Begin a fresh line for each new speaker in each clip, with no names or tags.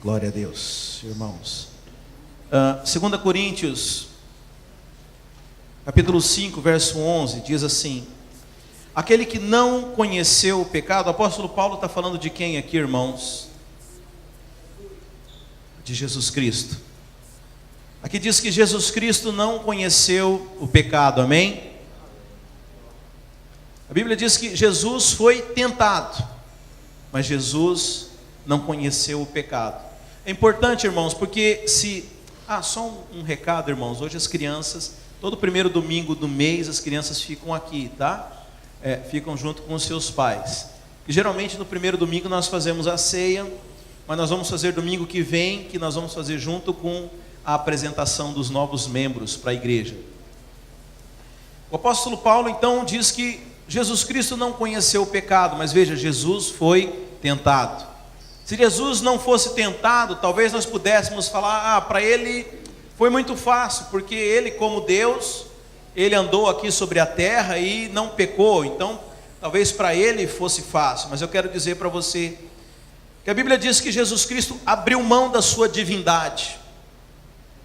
Glória a Deus, irmãos. 2 Coríntios, capítulo 5, verso 11, diz assim: aquele que não conheceu o pecado. O apóstolo Paulo está falando de quem aqui, irmãos? De Jesus Cristo. Aqui diz que Jesus Cristo não conheceu o pecado, amém? A Bíblia diz que Jesus foi tentado, mas Jesus não conheceu o pecado. É importante, irmãos, porque só um recado, irmãos. Hoje as crianças, todo primeiro domingo do mês, as crianças ficam aqui, tá? Ficam junto com os seus pais. E geralmente no primeiro domingo nós fazemos a ceia, mas nós vamos fazer domingo que vem, que nós vamos fazer junto com a apresentação dos novos membros para a igreja. O apóstolo Paulo então diz que Jesus Cristo não conheceu o pecado, mas veja, Jesus foi tentado. Se Jesus não fosse tentado, talvez nós pudéssemos falar, para ele foi muito fácil, porque ele, como Deus, ele andou aqui sobre a terra e não pecou, então talvez para ele fosse fácil. Mas eu quero dizer para você que a Bíblia diz que Jesus Cristo abriu mão da sua divindade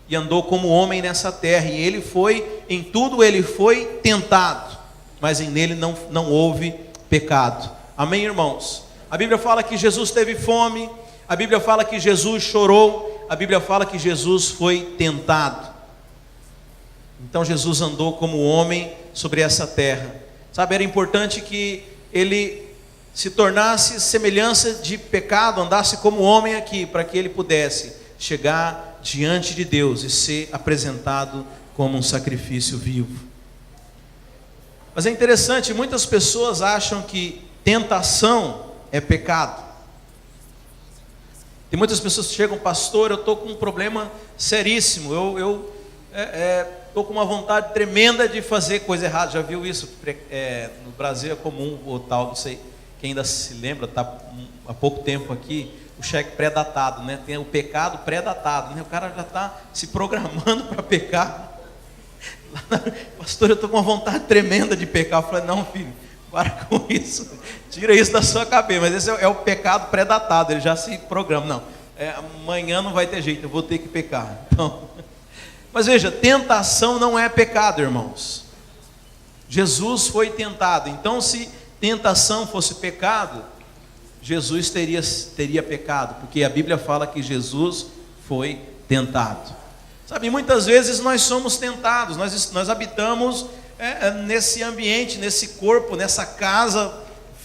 e andou como homem nessa terra, e ele foi, em tudo ele foi tentado, mas nele não houve pecado. Amém, irmãos? A Bíblia fala que Jesus teve fome, a Bíblia fala que Jesus chorou, a Bíblia fala que Jesus foi tentado. Então Jesus andou como homem sobre essa terra. Sabe, era importante que ele se tornasse semelhança de pecado, andasse como homem aqui, para que ele pudesse chegar diante de Deus e ser apresentado como um sacrifício vivo. Mas é interessante, muitas pessoas acham que tentação é pecado. Tem muitas pessoas que chegam, pastor, eu estou com um problema seríssimo, eu estou com uma vontade tremenda de fazer coisa errada. Já viu isso? No Brasil é comum, ou tal, não sei, quem ainda se lembra, está há pouco tempo aqui, o cheque pré-datado, né? Tem o pecado pré-datado, né? O cara já está se programando para pecar. Pastor, eu estou com uma vontade tremenda de pecar. Eu falei, não, filho, para com isso, tira isso da sua cabeça. Mas esse é o pecado pré-datado, ele já se programa. Não, amanhã não vai ter jeito, eu vou ter que pecar. Então, mas veja, tentação não é pecado, irmãos. Jesus foi tentado. Então, se tentação fosse pecado, Jesus teria pecado, porque a Bíblia fala que Jesus foi tentado. Sabe, muitas vezes nós somos tentados, nós habitamos nesse ambiente, nesse corpo, nessa casa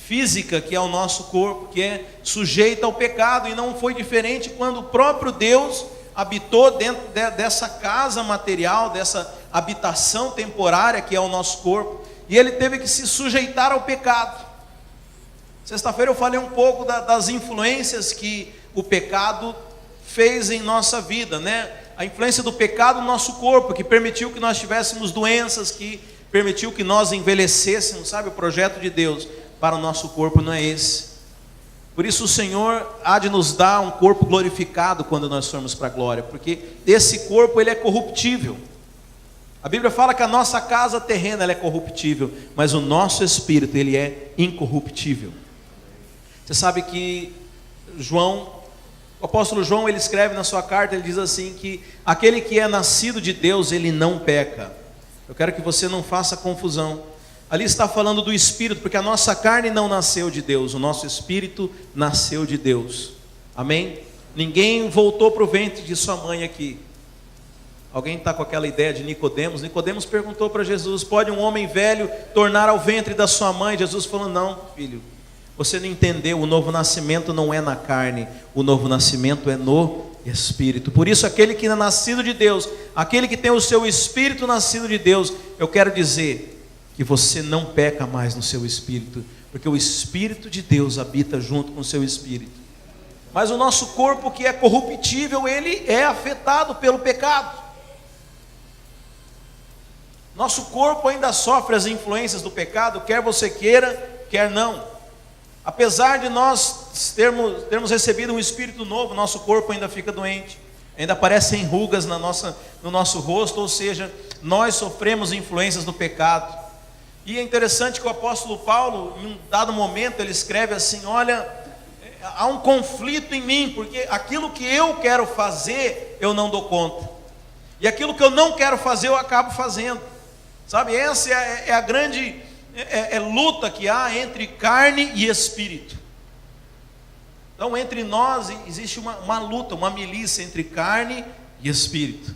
física que é o nosso corpo, que é sujeita ao pecado, e não foi diferente quando o próprio Deus habitou dentro dessa casa material, dessa habitação temporária que é o nosso corpo, e ele teve que se sujeitar ao pecado. Sexta-feira eu falei um pouco das influências que o pecado fez em nossa vida, né? A influência do pecado no nosso corpo, que permitiu que nós tivéssemos doenças, que permitiu que nós envelhecêssemos, sabe? O projeto de Deus para o nosso corpo não é esse. Por isso o Senhor há de nos dar um corpo glorificado quando nós formos para a glória, porque esse corpo ele é corruptível. A Bíblia fala que a nossa casa terrena ela é corruptível, mas o nosso espírito ele é incorruptível. Você sabe que o apóstolo João, ele escreve na sua carta, ele diz assim, que aquele que é nascido de Deus, ele não peca. Eu quero que você não faça confusão. Ali está falando do Espírito, porque a nossa carne não nasceu de Deus, o nosso Espírito nasceu de Deus. Amém? Ninguém voltou para o ventre de sua mãe aqui. Alguém está com aquela ideia de Nicodemos? Nicodemos perguntou para Jesus, pode um homem velho tornar ao ventre da sua mãe? Jesus falou, não, filho. Você não entendeu, o novo nascimento não é na carne, o novo nascimento é no Espírito. Por isso aquele que é nascido de Deus, aquele que tem o seu Espírito nascido de Deus, eu quero dizer que você não peca mais no seu Espírito, porque o Espírito de Deus habita junto com o seu Espírito. Mas o nosso corpo que é corruptível, ele é afetado pelo pecado. Nosso corpo ainda sofre as influências do pecado, quer você queira, quer não. Apesar de nós termos recebido um espírito novo, nosso corpo ainda fica doente, ainda aparecem rugas no nosso rosto, ou seja, nós sofremos influências do pecado. E é interessante que o apóstolo Paulo, em um dado momento, ele escreve assim, olha, há um conflito em mim, porque aquilo que eu quero fazer, eu não dou conta. E aquilo que eu não quero fazer, eu acabo fazendo. Sabe, essa é a grande luta que há entre carne e espírito. Então, entre nós existe uma luta, uma milícia entre carne e espírito.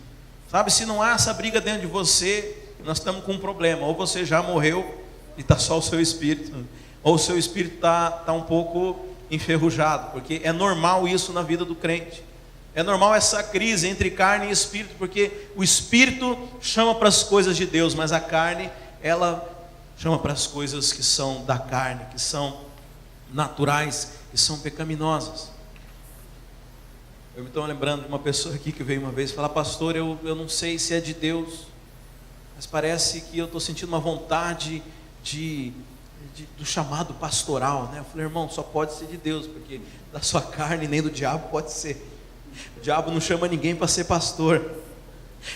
Sabe, se não há essa briga dentro de você, nós estamos com um problema. Ou você já morreu e está só o seu espírito, ou o seu espírito está um pouco enferrujado, porque é normal isso na vida do crente. É normal essa crise entre carne e espírito, porque o espírito chama para as coisas de Deus, mas a carne, ela chama para as coisas que são da carne, que são naturais, que são pecaminosas. Eu me estou lembrando de uma pessoa aqui que veio uma vez falar: pastor, eu não sei se é de Deus, mas parece que eu estou sentindo uma vontade do chamado pastoral, né? Eu falei: irmão, só pode ser de Deus, porque da sua carne nem do diabo pode ser. O diabo não chama ninguém para ser pastor,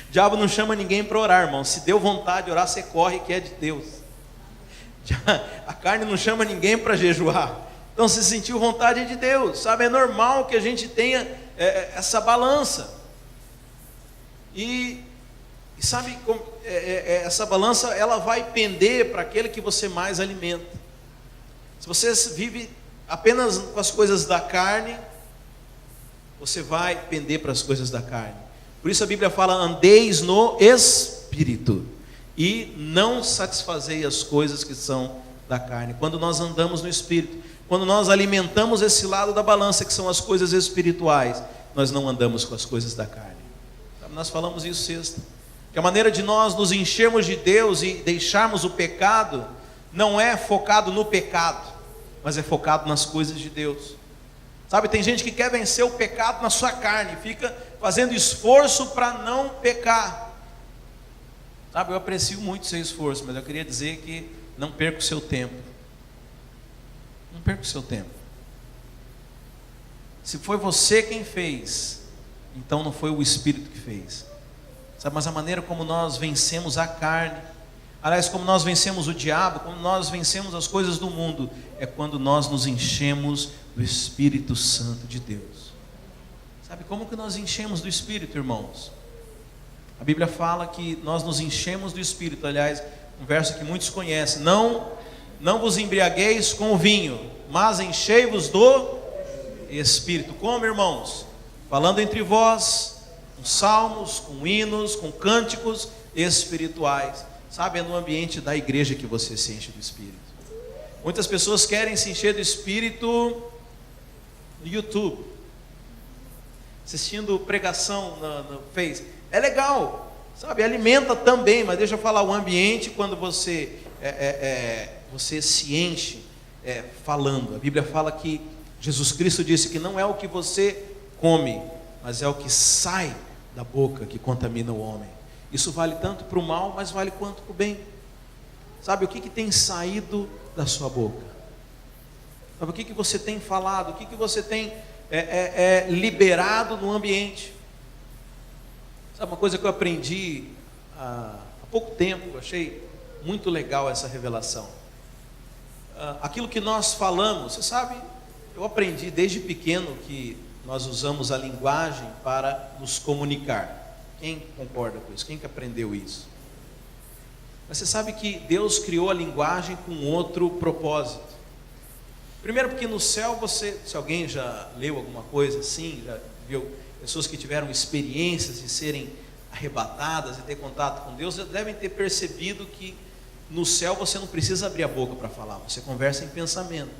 o diabo não chama ninguém para orar, irmão. Se deu vontade de orar, você corre, que é de Deus. A carne não chama ninguém para jejuar. Então, se sentiu vontade, é de Deus, sabe? É normal que a gente tenha essa balança. E sabe, essa balança, ela vai pender para aquele que você mais alimenta. Se você vive apenas com as coisas da carne, você vai pender para as coisas da carne. Por isso a Bíblia fala: andeis no Espírito e não satisfazei as coisas que são da carne. Quando nós andamos no Espírito, quando nós alimentamos esse lado da balança, que são as coisas espirituais, nós não andamos com as coisas da carne. Nós falamos isso sexta, que a maneira de nós nos enchermos de Deus e deixarmos o pecado, não é focado no pecado, mas é focado nas coisas de Deus. Sabe, tem gente que quer vencer o pecado na sua carne, fica fazendo esforço para não pecar. Sabe, eu aprecio muito o seu esforço, mas eu queria dizer que não perca o seu tempo. Não perca o seu tempo. Se foi você quem fez, então não foi o Espírito que fez. Sabe, mas a maneira como nós vencemos a carne, aliás, como nós vencemos o diabo, como nós vencemos as coisas do mundo, é quando nós nos enchemos do Espírito Santo de Deus. Sabe como que nós enchemos do Espírito, irmãos? A Bíblia fala que nós nos enchemos do Espírito. Aliás, um verso que muitos conhecem: não vos embriagueis com o vinho, mas enchei-vos do Espírito. Como, irmãos? Falando entre vós, com salmos, com hinos, com cânticos espirituais. Sabe, é no ambiente da igreja que você se enche do Espírito. Muitas pessoas querem se encher do Espírito no YouTube, assistindo pregação no Face. É legal, sabe, alimenta também, mas deixa eu falar, o ambiente quando você você se enche falando. A Bíblia fala que Jesus Cristo disse que não é o que você come, mas é o que sai da boca que contamina o homem. Isso vale tanto para o mal, mas vale quanto para o bem. Sabe, o que tem saído da sua boca? Sabe, o que você tem falado? O que você tem liberado no ambiente? Sabe, uma coisa que eu aprendi há pouco tempo, eu achei muito legal essa revelação. Aquilo que nós falamos, você sabe, eu aprendi desde pequeno que nós usamos a linguagem para nos comunicar. Quem concorda com isso? Quem que aprendeu isso? Mas você sabe que Deus criou a linguagem com outro propósito. Primeiro porque no céu se alguém já leu alguma coisa assim, já viu pessoas que tiveram experiências de serem arrebatadas e ter contato com Deus, já devem ter percebido que no céu você não precisa abrir a boca para falar, você conversa em pensamento.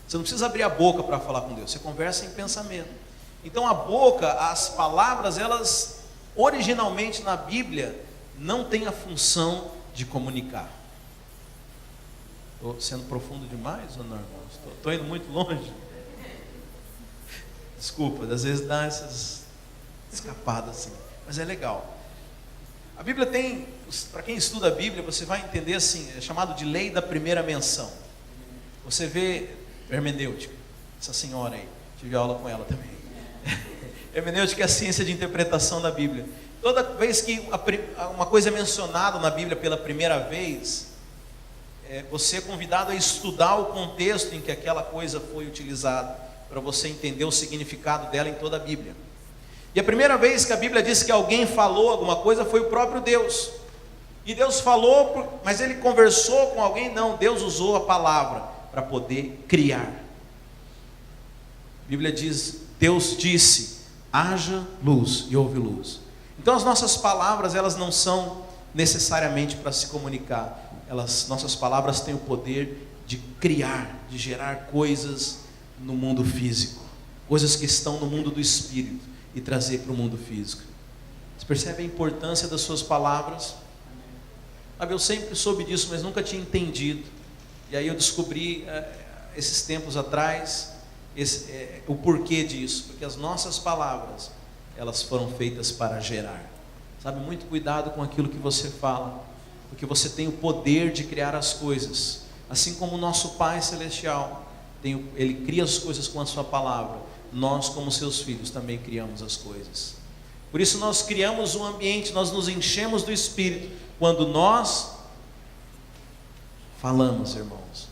Você não precisa abrir a boca para falar com Deus, você conversa em pensamento. Então a boca, as palavras, elas originalmente na Bíblia não têm a função de comunicar. Estou sendo profundo demais ou não, irmãos? Estou indo muito longe. Desculpa, às vezes dá essas escapadas assim, mas é legal. A Bíblia tem, para quem estuda a Bíblia, você vai entender assim, é chamado de lei da primeira menção. Você vê hermenêutica, essa senhora aí, tive aula com ela também. Hermenêutica é a ciência de interpretação da Bíblia. Toda vez que uma coisa é mencionada na Bíblia pela primeira vez, você é convidado a estudar o contexto em que aquela coisa foi utilizada. para você entender o significado dela em toda a Bíblia. E a primeira vez que a Bíblia diz que alguém falou alguma coisa foi o próprio Deus. E Deus falou, mas ele conversou com alguém? Não, Deus usou a palavra para poder criar. A Bíblia diz, Deus disse, haja luz, e houve luz. Então as nossas palavras, elas não são necessariamente para se comunicar. Nossas palavras têm o poder de criar, de gerar coisas no mundo físico, coisas que estão no mundo do espírito, e trazer para o mundo físico. Você percebe a importância das suas palavras? Sabe, eu sempre soube disso, mas nunca tinha entendido. E aí eu descobri, esses tempos atrás, o porquê disso. Porque as nossas palavras, elas foram feitas para gerar. Sabe, muito cuidado com aquilo que você fala, porque você tem o poder de criar as coisas. Assim como o nosso Pai Celestial, Ele cria as coisas com a sua palavra. Nós, como seus filhos, também criamos as coisas. Por isso nós criamos um ambiente, nós nos enchemos do Espírito quando nós falamos, irmãos.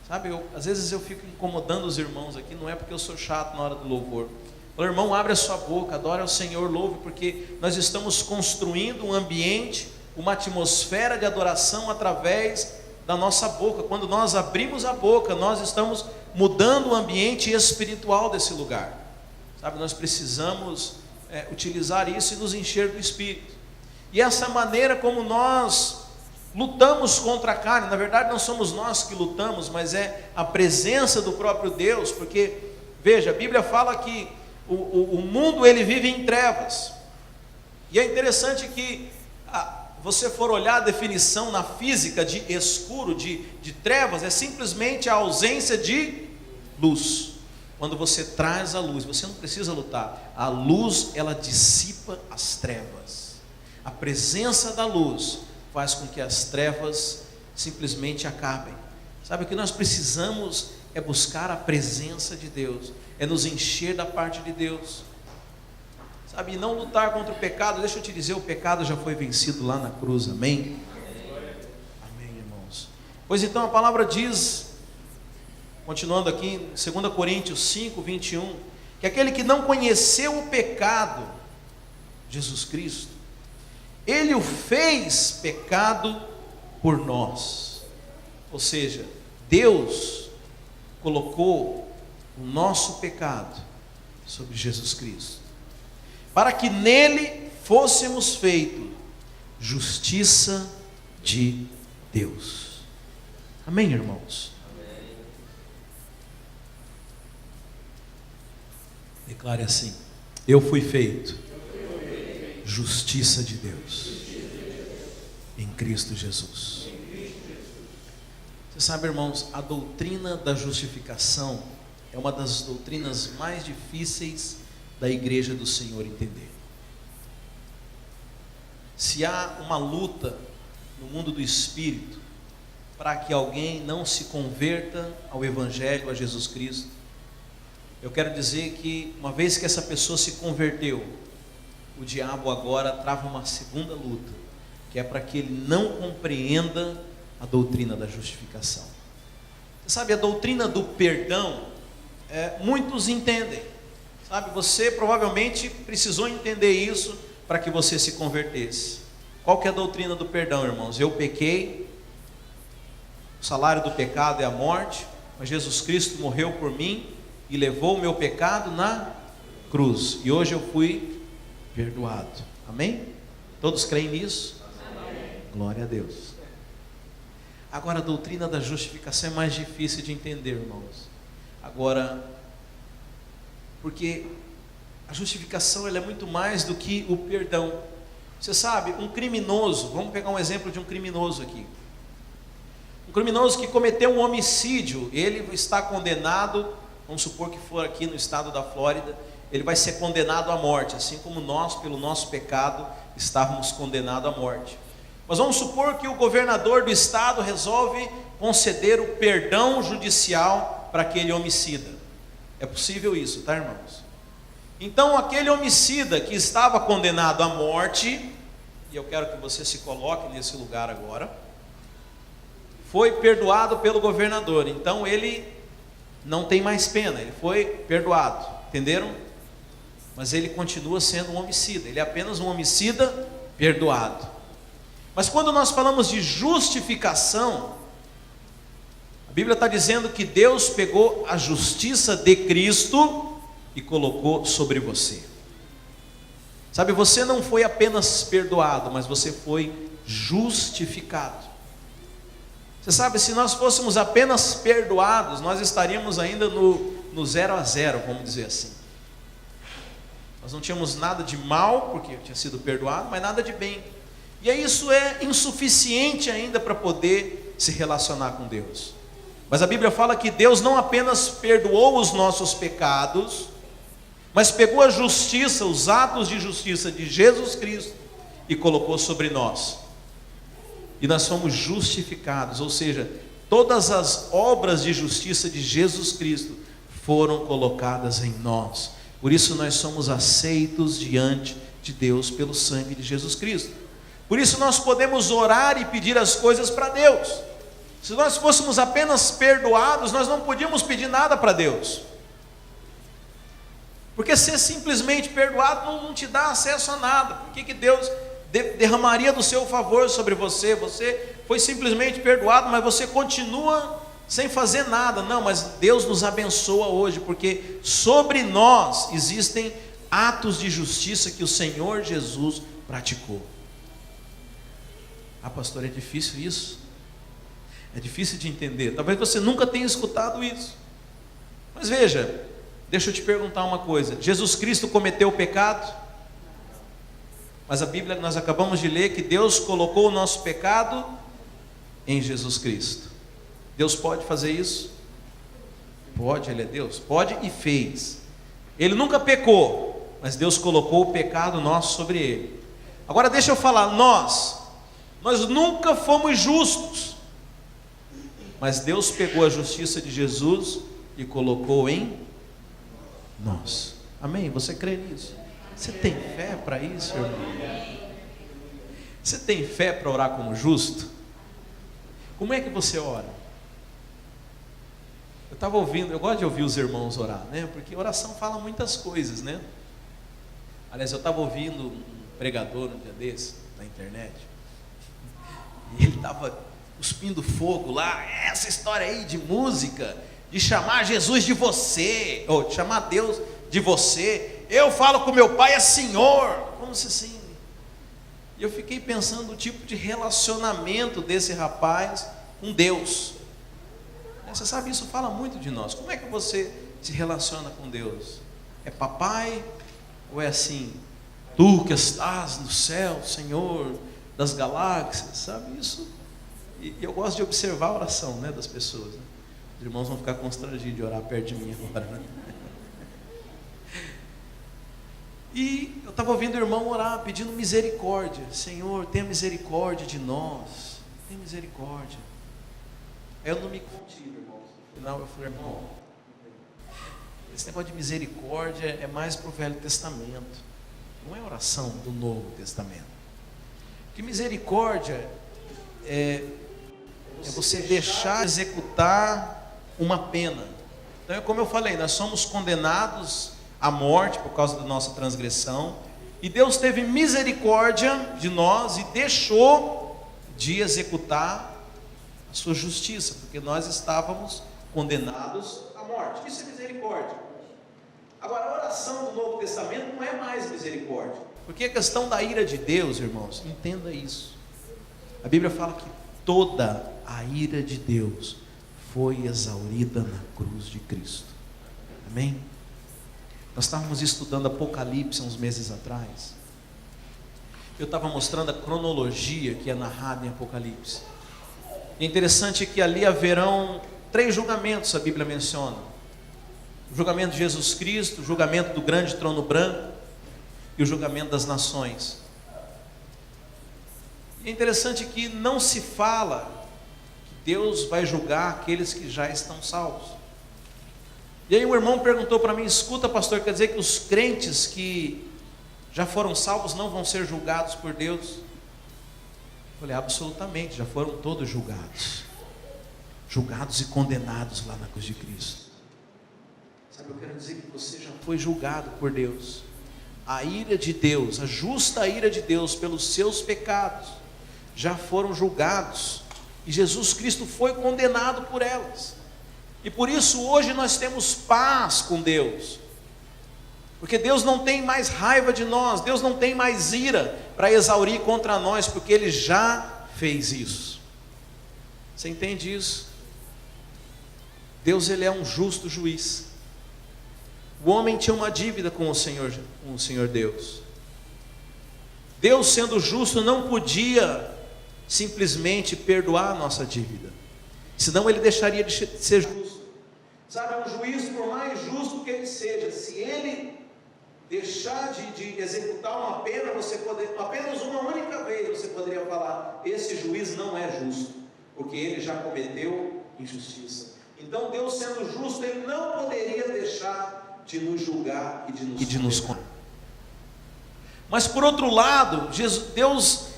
Sabe, às vezes eu fico incomodando os irmãos aqui, não é porque eu sou chato na hora do louvor. O irmão, abre a sua boca, adora ao Senhor, louve, porque nós estamos construindo um ambiente, uma atmosfera de adoração através da nossa boca. Quando nós abrimos a boca, nós estamos mudando o ambiente espiritual desse lugar. Sabe, nós precisamos utilizar isso e nos encher do Espírito. E essa maneira como nós lutamos contra a carne, na verdade não somos nós que lutamos, mas é a presença do próprio Deus, porque, veja, a Bíblia fala que o mundo ele vive em trevas. E é interessante que você for olhar a definição na física de escuro, de trevas, é simplesmente a ausência de luz. Quando você traz a luz, você não precisa lutar. A luz, ela dissipa as trevas. A presença da luz faz com que as trevas simplesmente acabem. Sabe, o que nós precisamos é buscar a presença de Deus, é nos encher da parte de Deus. Sabe, e não lutar contra o pecado. Deixa eu te dizer, o pecado já foi vencido lá na cruz, amém? Amém, irmãos. Pois então a palavra diz, continuando aqui em 2 Coríntios 5, 21, que aquele que não conheceu o pecado, Jesus Cristo, Ele o fez pecado por nós. Ou seja, Deus colocou o nosso pecado sobre Jesus Cristo, para que nele fôssemos feitos justiça de Deus. Amém, irmãos? Amém. Declare assim: eu fui feito justiça de Deus em Cristo Jesus. Você sabe, irmãos, a doutrina da justificação é uma das doutrinas mais difíceis da igreja do Senhor entender. Se há uma luta no mundo do Espírito para que alguém não se converta ao Evangelho, a Jesus Cristo, eu quero dizer que uma vez que essa pessoa se converteu, o diabo agora trava uma segunda luta, que é para que ele não compreenda a doutrina da justificação. Você sabe, a doutrina do perdão, muitos entendem. Sabe, você provavelmente precisou entender isso para que você se convertesse. Qual que é a doutrina do perdão, irmãos? Eu pequei, o salário do pecado é a morte, mas Jesus Cristo morreu por mim e levou o meu pecado na cruz, e hoje eu fui perdoado. Amém? Todos creem nisso? Amém. Glória a Deus. Agora, a doutrina da justificação é mais difícil de entender, irmãos. Agora, porque a justificação ela é muito mais do que o perdão. Você sabe, um criminoso, vamos pegar um exemplo de um criminoso aqui. Um criminoso que cometeu um homicídio, ele está condenado, vamos supor que for aqui no estado da Flórida, ele vai ser condenado à morte, assim como nós, pelo nosso pecado, estávamos condenados à morte. Mas vamos supor que o governador do estado resolve conceder o perdão judicial para aquele homicida. É possível isso, tá, irmãos? Então aquele homicida que estava condenado à morte, e eu quero que você se coloque nesse lugar agora, foi perdoado pelo governador. Então ele não tem mais pena, ele foi perdoado, entenderam? Mas ele continua sendo um homicida, ele é apenas um homicida perdoado. Mas quando nós falamos de justificação, a Bíblia está dizendo que Deus pegou a justiça de Cristo e colocou sobre você. Sabe, você não foi apenas perdoado, mas você foi justificado. Você sabe, se nós fôssemos apenas perdoados, nós estaríamos ainda no 0 a 0, vamos dizer assim. Nós não tínhamos nada de mal, porque eu tinha sido perdoado, mas nada de bem. E aí isso é insuficiente ainda para poder se relacionar com Deus. Mas a Bíblia fala que Deus não apenas perdoou os nossos pecados, mas pegou a justiça, os atos de justiça de Jesus Cristo e colocou sobre nós. E nós fomos justificados, ou seja, todas as obras de justiça de Jesus Cristo foram colocadas em nós. Por isso nós somos aceitos diante de Deus pelo sangue de Jesus Cristo. Por isso nós podemos orar e pedir as coisas para Deus. Se nós fôssemos apenas perdoados, nós não podíamos pedir nada para Deus. Porque ser simplesmente perdoado não te dá acesso a nada. Por que Deus derramaria do seu favor sobre você? Você foi simplesmente perdoado, mas você continua sem fazer nada. Não, mas Deus nos abençoa hoje, porque sobre nós existem atos de justiça que o Senhor Jesus praticou. Ah, pastor, é difícil isso? É difícil de entender. Talvez você nunca tenha escutado isso. Mas veja, deixa eu te perguntar uma coisa. Jesus Cristo cometeu o pecado? Mas a Bíblia, nós acabamos de ler que Deus colocou o nosso pecado em Jesus Cristo. Deus pode fazer isso? Pode, Ele é Deus. Pode e fez. Ele nunca pecou, mas Deus colocou o pecado nosso sobre Ele. Agora deixa eu falar, nós nunca fomos justos, mas Deus pegou a justiça de Jesus e colocou em nós. Amém? Você crê nisso? Você tem fé para isso, irmão? Você tem fé para orar como justo? Como é que você ora? Eu estava ouvindo, eu gosto de ouvir os irmãos orar, né? Porque oração fala muitas coisas, né? Aliás, eu estava ouvindo um pregador um dia desse, na internet, e ele estava cuspindo fogo lá, essa história aí de música, de chamar Jesus de você, ou de chamar Deus de você. Eu falo com meu pai é Senhor, como se assim. E eu fiquei pensando no tipo de relacionamento desse rapaz com Deus. Você sabe, isso fala muito de nós. Como é que você se relaciona com Deus? É papai? Ou é assim, tu que estás no céu, Senhor das galáxias? Sabe isso? E eu gosto de observar a oração, né, das pessoas, né? Os irmãos vão ficar constrangidos de orar perto de mim agora, né? E eu estava ouvindo o irmão orar, pedindo misericórdia. Senhor, tenha misericórdia de nós. Tenha misericórdia. Aí eu não me contive, irmão. No final eu falei, irmão, esse negócio de misericórdia é mais para o Velho Testamento. Não é oração do Novo Testamento. Porque misericórdia é você deixar executar uma pena. Então é como eu falei, nós somos condenados à morte por causa da nossa transgressão, e Deus teve misericórdia de nós e deixou de executar a sua justiça, porque nós estávamos condenados à morte. Isso é misericórdia. Agora, a oração do Novo Testamento não é mais misericórdia, porque a questão da ira de Deus, irmãos, entenda isso. A Bíblia fala que toda a ira de Deus foi exaurida na cruz de Cristo. Amém? Nós estávamos estudando Apocalipse uns meses atrás. Eu estava mostrando a cronologia que é narrada em Apocalipse. E é interessante que ali haverão 3 julgamentos, a Bíblia menciona. O julgamento de Jesus Cristo, o julgamento do grande trono branco e o julgamento das nações. E é interessante que não se fala que Deus vai julgar aqueles que já estão salvos. E aí o irmão perguntou para mim, escuta pastor, quer dizer que os crentes que já foram salvos não vão ser julgados por Deus? Eu falei, absolutamente, já foram todos julgados. Julgados e condenados lá na cruz de Cristo. Sabe, eu quero dizer que você já foi julgado por Deus. A ira de Deus, a justa ira de Deus pelos seus pecados, já foram julgados. E Jesus Cristo foi condenado por elas. E por isso hoje nós temos paz com Deus. Porque Deus não tem mais raiva de nós, Deus não tem mais ira para exaurir contra nós, porque Ele já fez isso. Você entende isso? Deus, Ele é um justo juiz. O homem tinha uma dívida com o Senhor Deus. Deus, sendo justo, não podia simplesmente perdoar a nossa dívida, senão Ele deixaria de ser justo. Sabe, um juiz, por mais justo que ele seja, se ele deixar de executar uma pena, apenas uma única vez você poderia falar: esse juiz não é justo, porque ele já cometeu injustiça. Então Deus, sendo justo, Ele não poderia deixar de nos julgar e de nos condenar. Mas por outro lado, Deus,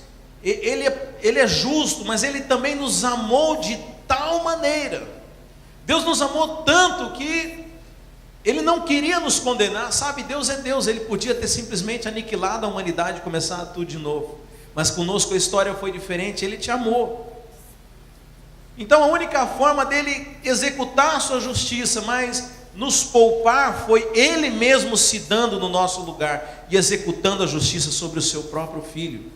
Ele é justo, mas Ele também nos amou de tal maneira. Deus nos amou tanto que Ele não queria nos condenar. Sabe, Deus é Deus, Ele podia ter simplesmente aniquilado a humanidade e começado tudo de novo. Mas conosco a história foi diferente. Ele te amou. Então a única forma dele executar a sua justiça, mas nos poupar, foi Ele mesmo se dando no nosso lugar e executando a justiça sobre o seu próprio Filho,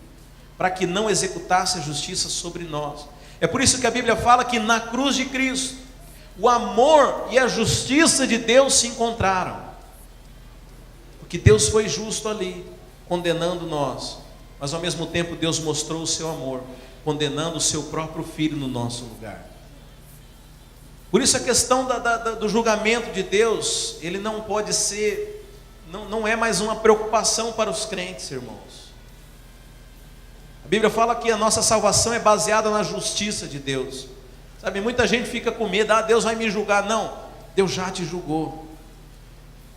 para que não executasse a justiça sobre nós. É por isso que a Bíblia fala que na cruz de Cristo, o amor e a justiça de Deus se encontraram, porque Deus foi justo ali, condenando nós, mas ao mesmo tempo Deus mostrou o seu amor, condenando o seu próprio Filho no nosso lugar. Por isso a questão do julgamento de Deus, ele não pode ser, não é mais uma preocupação para os crentes, irmãos. A Bíblia fala que a nossa salvação é baseada na justiça de Deus. Sabe, muita gente fica com medo: Deus vai me julgar. Não, Deus já te julgou.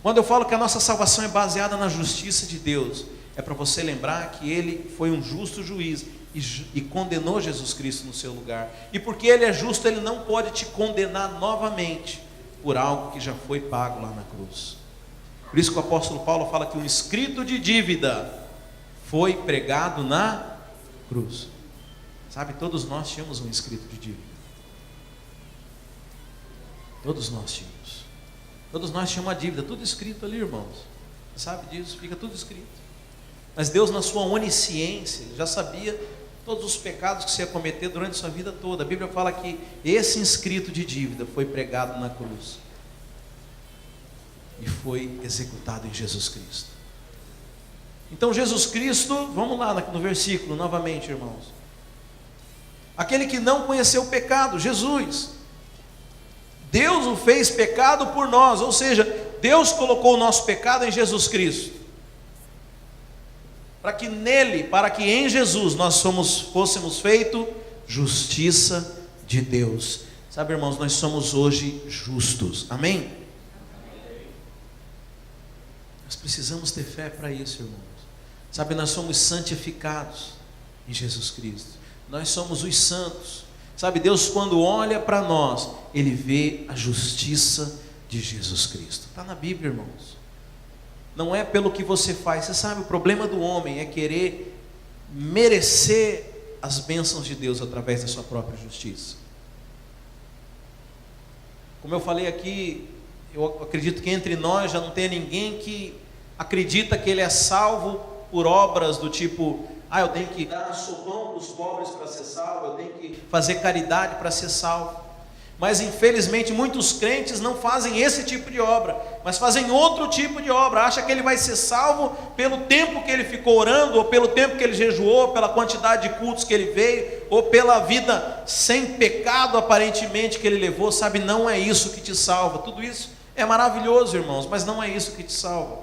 Quando eu falo que a nossa salvação é baseada na justiça de Deus, é para você lembrar que Ele foi um justo juiz e condenou Jesus Cristo no seu lugar. E porque Ele é justo, Ele não pode te condenar novamente por algo que já foi pago lá na cruz. Por isso que o apóstolo Paulo fala que um escrito de dívida foi pregado na cruz. Sabe, todos nós tínhamos um escrito de dívida. Todos nós tínhamos. Todos nós tínhamos uma dívida, tudo escrito ali, irmãos. Você sabe disso, fica tudo escrito. Mas Deus, na sua onisciência, já sabia todos os pecados que você ia cometer durante a sua vida toda. A Bíblia fala que esse inscrito de dívida foi pregado na cruz e foi executado em Jesus Cristo. Então Jesus Cristo, vamos lá no versículo novamente, irmãos. Aquele que não conheceu o pecado, Jesus, Deus o fez pecado por nós, ou seja, Deus colocou o nosso pecado em Jesus Cristo, para que em Jesus nós fôssemos feito justiça de Deus. Sabe, irmãos, nós somos hoje justos, amém? Nós precisamos ter fé para isso, irmãos. Sabe, nós somos santificados em Jesus Cristo, nós somos os santos. Sabe, Deus, quando olha para nós, Ele vê a justiça de Jesus Cristo. Está na Bíblia, irmãos. Não é pelo que você faz. Você sabe, o problema do homem é querer merecer as bênçãos de Deus através da sua própria justiça. Como eu falei aqui, eu acredito que entre nós já não tem ninguém que acredita que ele é salvo por obras do tipo: eu tenho que dar sopão para os pobres para ser salvo, eu tenho que fazer caridade para ser salvo. Mas infelizmente muitos crentes não fazem esse tipo de obra, mas fazem outro tipo de obra. Acha que ele vai ser salvo pelo tempo que ele ficou orando, ou pelo tempo que ele jejuou, pela quantidade de cultos que ele veio, ou pela vida sem pecado aparentemente que ele levou. Sabe, não é isso que te salva. Tudo isso é maravilhoso, irmãos, mas não é isso que te salva.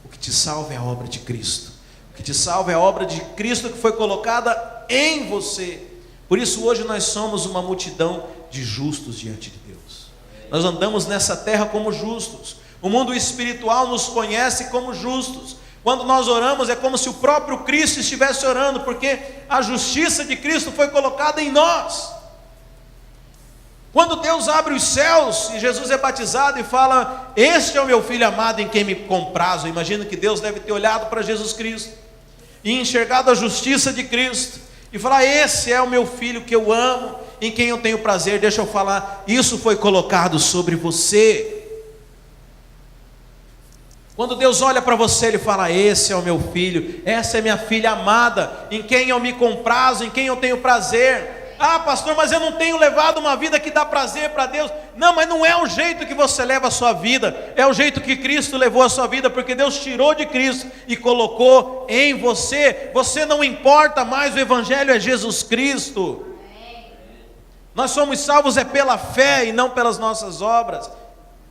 O que te salva é a obra de Cristo. O que te salva é a obra de Cristo que foi colocada em você. Por isso hoje nós somos uma multidão de justos diante de Deus. Nós andamos nessa terra como justos. O mundo espiritual nos conhece como justos. Quando nós oramos é como se o próprio Cristo estivesse orando, porque a justiça de Cristo foi colocada em nós. Quando Deus abre os céus e Jesus é batizado e fala: este é o meu filho amado em quem me comprazo. Eu imagino que Deus deve ter olhado para Jesus Cristo e enxergado a justiça de Cristo e falar: esse é o meu filho que eu amo, em quem eu tenho prazer. Deixa eu falar, isso foi colocado sobre você. Quando Deus olha para você, Ele fala: esse é o meu filho, essa é minha filha amada, em quem eu me comprazo, em quem eu tenho prazer. Ah, pastor, mas eu não tenho levado uma vida que dá prazer para Deus. Não, mas não é o jeito que você leva a sua vida, é o jeito que Cristo levou a sua vida, porque Deus tirou de Cristo e colocou em você. Você não importa mais, o Evangelho é Jesus Cristo. Nós somos salvos é pela fé e não pelas nossas obras.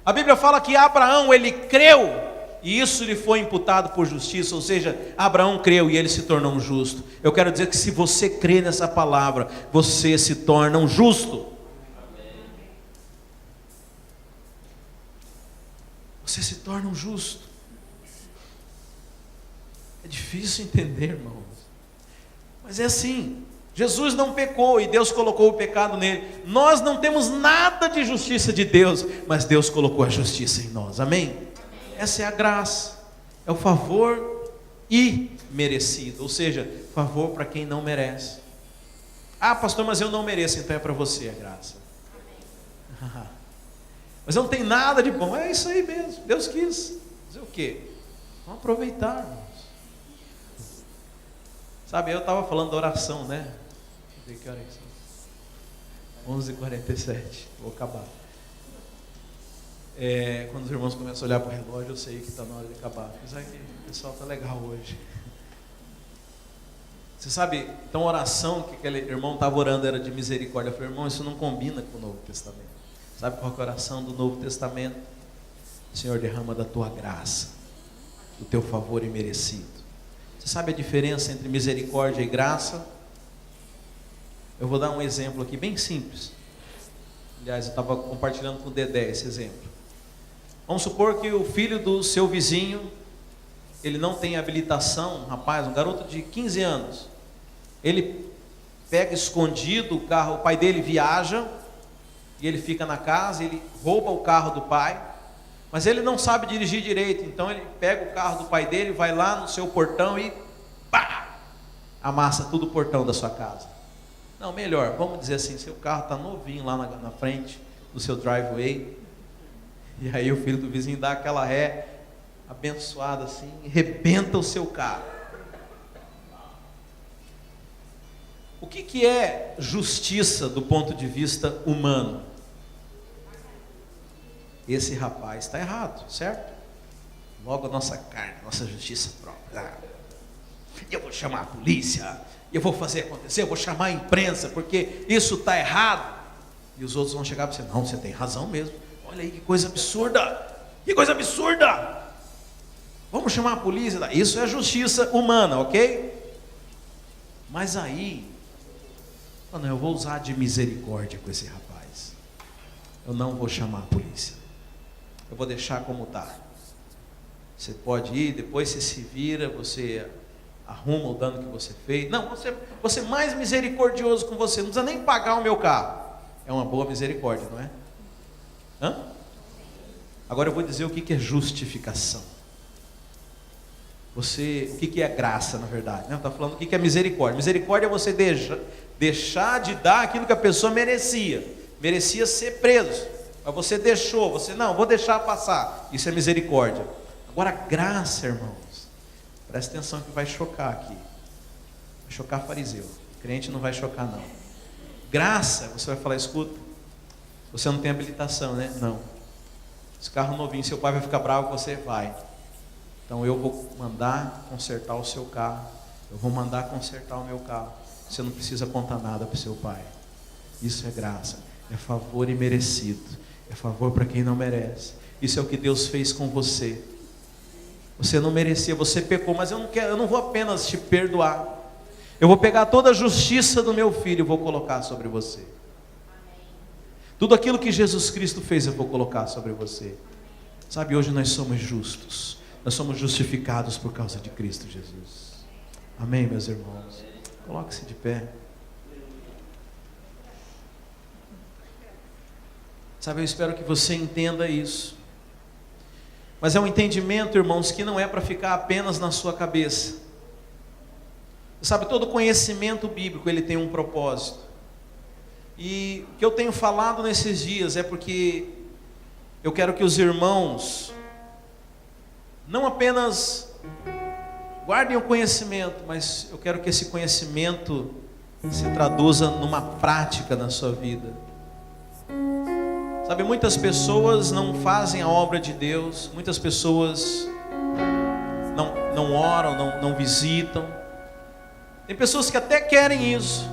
A Bíblia fala que Abraão, ele creu, e isso lhe foi imputado por justiça, ou seja, Abraão creu e ele se tornou um justo. Eu quero dizer que se você crê nessa palavra, você se torna um justo. Você se torna um justo. É difícil entender, irmãos, mas é assim. Jesus não pecou e Deus colocou o pecado nele. Nós não temos nada de justiça de Deus, mas Deus colocou a justiça em nós, amém? Essa é a graça, é o favor imerecido, ou seja, favor para quem não merece. Ah, pastor, mas eu não mereço, então é para você a graça. Mas eu não tenho nada de bom. É isso aí mesmo, Deus quis. Dizer o quê? Vamos aproveitar, irmãos. Sabe, eu estava falando da oração, né? Deixa eu ver que hora é isso. 11h47, vou acabar. Quando os irmãos começam a olhar para o relógio, eu sei que está na hora de acabar. Apesar que o pessoal está legal hoje. Você sabe, então a oração que aquele irmão estava orando era de misericórdia. Eu falei: irmão, isso não combina com o Novo Testamento. Sabe qual é a oração do Novo Testamento? Senhor, derrama da tua graça, do teu favor imerecido. Você sabe a diferença entre misericórdia e graça? Eu vou dar um exemplo aqui bem simples. Aliás, eu estava compartilhando com o Dedé esse exemplo. Vamos supor que o filho do seu vizinho, ele não tem habilitação, um rapaz, um garoto de 15 anos. Ele pega escondido o carro, o pai dele viaja, e ele fica na casa, ele rouba o carro do pai, mas ele não sabe dirigir direito, então ele pega o carro do pai dele, vai lá no seu portão e pá, amassa tudo o portão da sua casa. Não, melhor, vamos dizer assim, seu carro está novinho lá na frente do seu driveway, e aí o filho do vizinho dá aquela ré abençoada assim, e rebenta o seu carro. O que é justiça do ponto de vista humano? Esse rapaz está errado, certo? Logo a nossa carne, nossa justiça própria. Eu vou chamar a polícia, eu vou fazer acontecer, eu vou chamar a imprensa, porque isso está errado. E os outros vão chegar para você: não, você tem razão mesmo. Olha aí que coisa absurda, que coisa absurda. Vamos chamar a polícia. Isso é justiça humana, ok? Mas aí, não, eu vou usar de misericórdia com esse rapaz. Eu não vou chamar a polícia. Eu vou deixar como está. Você pode ir, depois você se vira, você arruma o dano que você fez. Não, você é mais misericordioso com você. Não precisa nem pagar o meu carro. É uma boa misericórdia, não é? Hã? Agora eu vou dizer o que é justificação. O que é graça, na verdade? Está falando o que é misericórdia. Misericórdia é você deixar de dar aquilo que a pessoa merecia. Merecia ser preso, mas você deixou. Você, não, vou deixar passar. Isso é misericórdia. Agora graça, irmãos, presta atenção que vai chocar aqui. Vai chocar fariseu. Crente não vai chocar não. Graça, você vai falar: escuta, você não tem habilitação, né? Não. Esse carro novinho, seu pai vai ficar bravo com você? Vai. Então eu vou mandar consertar o seu carro. Eu vou mandar consertar o meu carro. Você não precisa contar nada para o seu pai. Isso é graça. É favor imerecido. É favor para quem não merece. Isso é o que Deus fez com você. Você não merecia, você pecou, mas eu não vou apenas te perdoar. Eu vou pegar toda a justiça do meu filho e vou colocar sobre você. Tudo aquilo que Jesus Cristo fez eu vou colocar sobre você. Sabe, hoje nós somos justos. Nós somos justificados por causa de Cristo Jesus. Amém, meus irmãos? Coloque-se de pé. Sabe, eu espero que você entenda isso. Mas é um entendimento, irmãos, que não é para ficar apenas na sua cabeça. Sabe, todo conhecimento bíblico, ele tem um propósito. E o que eu tenho falado nesses dias é porque eu quero que os irmãos não apenas guardem o conhecimento, mas eu quero que esse conhecimento se traduza numa prática na sua vida. Sabe, muitas pessoas não fazem a obra de Deus, muitas pessoas não oram, não visitam. Tem pessoas que até querem isso.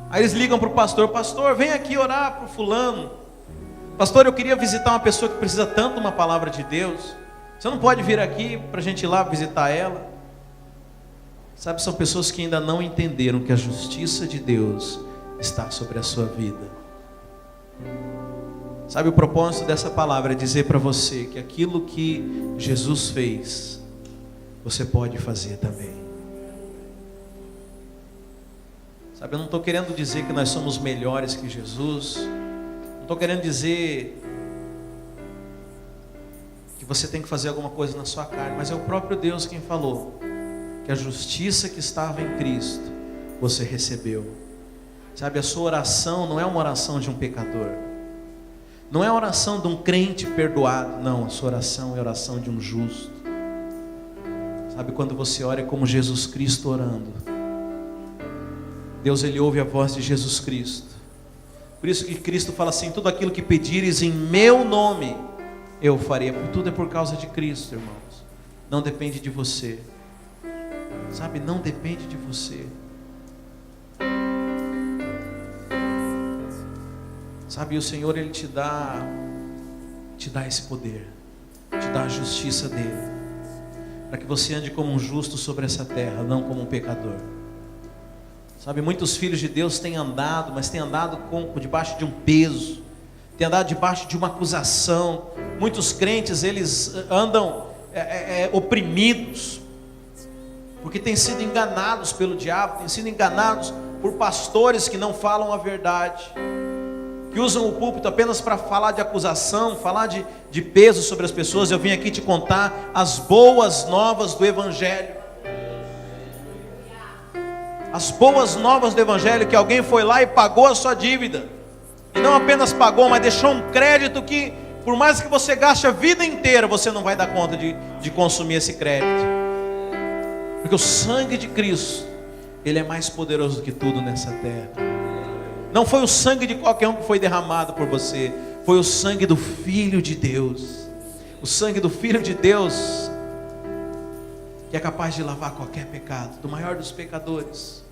Aí eles ligam para o pastor: pastor, vem aqui orar para o fulano. Pastor, eu queria visitar uma pessoa que precisa tanto de uma palavra de Deus. Você não pode vir aqui para a gente ir lá visitar ela? Sabe, são pessoas que ainda não entenderam que a justiça de Deus está sobre a sua vida. Sabe, o propósito dessa palavra é dizer para você que aquilo que Jesus fez, você pode fazer também. Sabe, eu não estou querendo dizer que nós somos melhores que Jesus. Não estou querendo dizer que você tem que fazer alguma coisa na sua carne. Mas é o próprio Deus quem falou que a justiça que estava em Cristo, você recebeu. Sabe, a sua oração não é uma oração de um pecador. Não é a oração de um crente perdoado. Não, a sua oração é a oração de um justo. Sabe, quando você ora é como Jesus Cristo orando. Deus, ele ouve a voz de Jesus Cristo. Por isso que Cristo fala assim: tudo aquilo que pedires em meu nome, eu farei. Tudo é por causa de Cristo, irmãos. Não depende de você. Sabe, não depende de você. Sabe, o Senhor, ele te dá esse poder, te dá a justiça dele, para que você ande como um justo sobre essa terra, não como um pecador. Sabe, muitos filhos de Deus têm andado, mas têm andado debaixo de um peso, têm andado debaixo de uma acusação. Muitos crentes, eles andam oprimidos, porque têm sido enganados pelo diabo, têm sido enganados por pastores que não falam a verdade, que usam o púlpito apenas para falar de acusação, falar de peso sobre as pessoas. Eu vim aqui te contar as boas novas do Evangelho. As boas novas do Evangelho, que alguém foi lá e pagou a sua dívida. E não apenas pagou, mas deixou um crédito que, por mais que você gaste a vida inteira, você não vai dar conta de consumir esse crédito. Porque o sangue de Cristo, ele é mais poderoso do que tudo nessa terra. Não foi o sangue de qualquer um que foi derramado por você. Foi o sangue do Filho de Deus. O sangue do Filho de Deus, que é capaz de lavar qualquer pecado, do maior dos pecadores.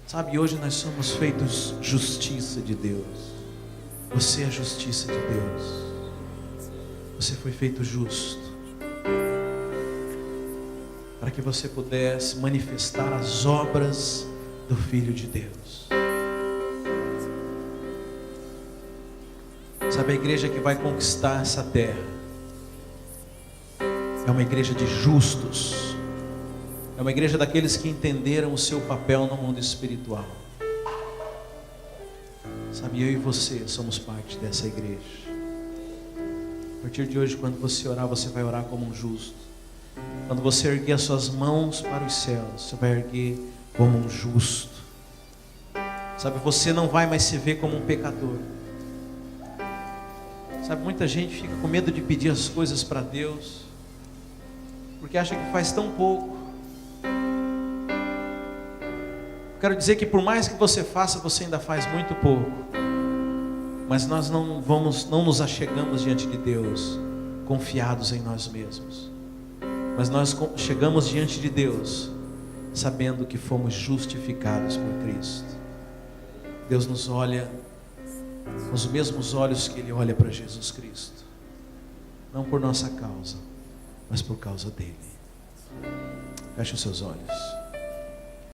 Sabe, hoje nós somos feitos justiça de Deus. Você é a justiça de Deus. Você foi feito justo, para que você pudesse manifestar as obras do Filho de Deus. Sabe, a igreja que vai conquistar essa terra é uma igreja de justos. É uma igreja daqueles que entenderam o seu papel no mundo espiritual. Sabe, eu e você somos parte dessa igreja. A partir de hoje, quando você orar, você vai orar como um justo. Quando você erguer as suas mãos para os céus, você vai erguer como um justo. Sabe, você não vai mais se ver como um pecador. Sabe, muita gente fica com medo de pedir as coisas para Deus, porque acha que faz tão pouco. Quero dizer que por mais que você faça, você ainda faz muito pouco. Mas nós não nos achegamos diante de Deus confiados em nós mesmos. Mas nós chegamos diante de Deus sabendo que fomos justificados por Cristo. Deus nos olha com os mesmos olhos que Ele olha para Jesus Cristo. Não por nossa causa, mas por causa dEle. Feche os seus olhos.